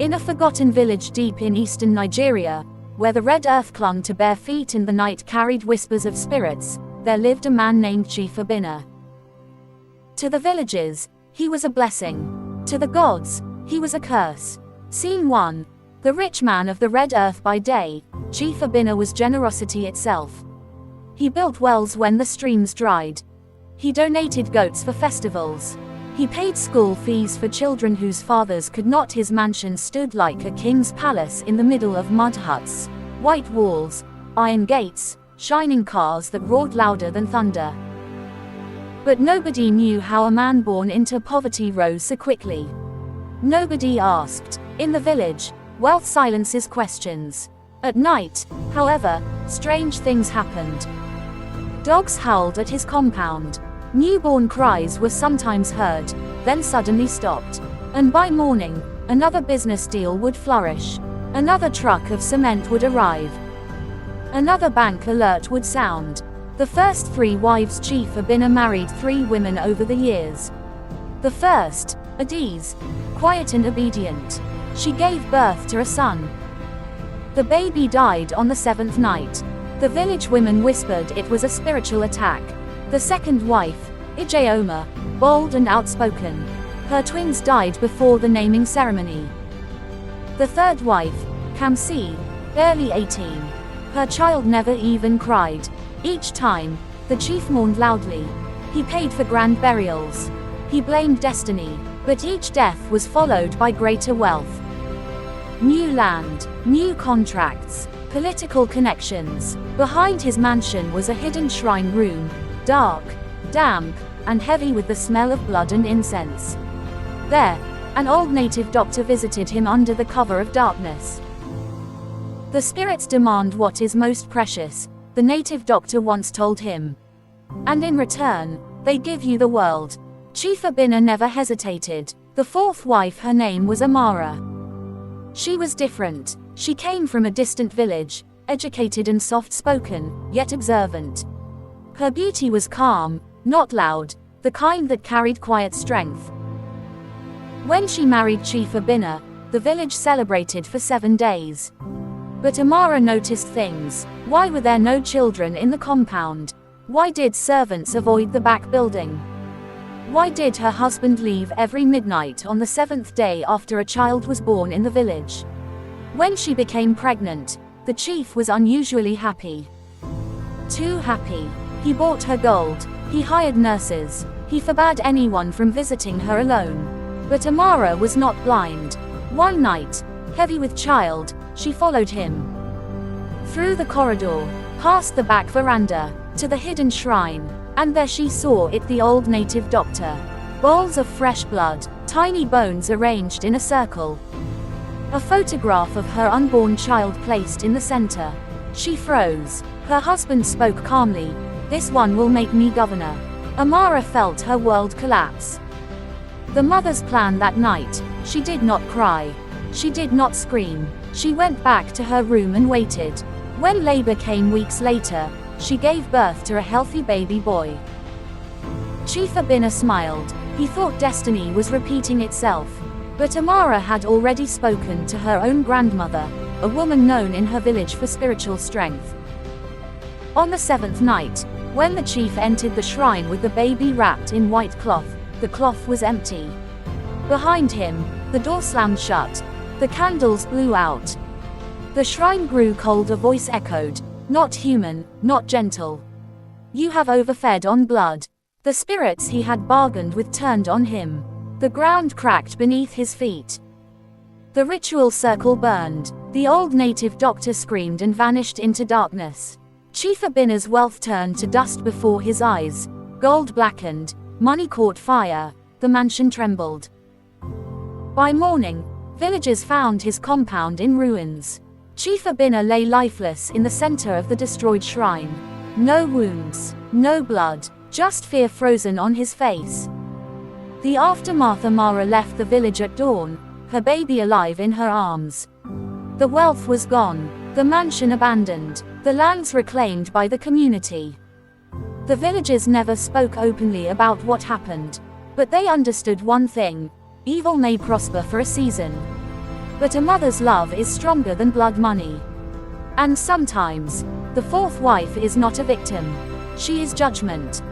In a forgotten village deep in eastern Nigeria, where the red earth clung to bare feet and the night carried whispers of spirits, there lived a man named Chief Obinna. To the villagers, he was a blessing. To the gods, he was a curse. Scene 1. The rich man of the red earth by day, Chief Obinna was generosity itself. He built wells when the streams dried. He donated goats for festivals. He paid school fees for children whose fathers could not. His mansion stood like a king's palace in the middle of mud huts, white walls, iron gates, shining cars that roared louder than thunder. But nobody knew how a man born into poverty rose so quickly. Nobody asked. In the village, wealth silences questions. At night, however, strange things happened. Dogs howled at his compound. Newborn cries were sometimes heard, then suddenly stopped. And by morning, another business deal would flourish. Another truck of cement would arrive. Another bank alert would sound. The first 3 wives Chief Obinna married 3 women over the years. The first, Adiz, quiet and obedient. She gave birth to a son. The baby died on the 7th night. The village women whispered it was a spiritual attack. The second wife, Ijeoma, bold and outspoken. Her twins died before the naming ceremony. The third wife, Kamsi, barely 18. Her child never even cried. Each time, the chief mourned loudly. He paid for grand burials. He blamed destiny, but each death was followed by greater wealth. New land, new contracts, political connections. Behind his mansion was a hidden shrine room, dark, damp, and heavy with the smell of blood and incense. There, an old native doctor visited him under the cover of darkness. The spirits demand what is most precious, the native doctor once told him. And in return, they give you the world. Chief Obinna never hesitated. The fourth wife, her name was Amara. She was different. She came from a distant village, educated and soft-spoken, yet observant. Her beauty was calm, not loud, the kind that carried quiet strength. When she married Chief Obinna, the village celebrated for 7 days. But Amara noticed things. Why were there no children in the compound? Why did servants avoid the back building? Why did her husband leave every midnight on the 7th day after a child was born in the village? When she became pregnant, the chief was unusually happy. Too happy. He bought her gold. He hired nurses. He forbade anyone from visiting her alone. But Amara was not blind. One night, heavy with child, she followed him. Through the corridor, past the back veranda, to the hidden shrine, and there she saw it, the old native doctor. Bowls of fresh blood, tiny bones arranged in a circle. A photograph of her unborn child placed in the center. She froze. Her husband spoke calmly. "This one will make me governor." Amara felt her world collapse. The mother's plan that night, she did not cry. She did not scream. She went back to her room and waited. When labor came weeks later, she gave birth to a healthy baby boy. Chief Obinna smiled. He thought destiny was repeating itself. But Amara had already spoken to her own grandmother, a woman known in her village for spiritual strength. On the 7th night, when the chief entered the shrine with the baby wrapped in white cloth, the cloth was empty. Behind him, the door slammed shut. The candles blew out. The shrine grew cold. A voice echoed, "Not human, not gentle. You have overfed on blood." The spirits he had bargained with turned on him. The ground cracked beneath his feet. The ritual circle burned. The old native doctor screamed and vanished into darkness. Chief Obinna's wealth turned to dust before his eyes. Gold blackened, money caught fire, the mansion trembled. By morning, villagers found his compound in ruins. Chief Obinna lay lifeless in the center of the destroyed shrine. No wounds, no blood, just fear frozen on his face. The aftermath: Amara left the village at dawn, her baby alive in her arms. The wealth was gone, the mansion abandoned, the lands reclaimed by the community. The villagers never spoke openly about what happened, but they understood one thing: evil may prosper for a season. But a mother's love is stronger than blood money. And sometimes, the fourth wife is not a victim. She is judgment.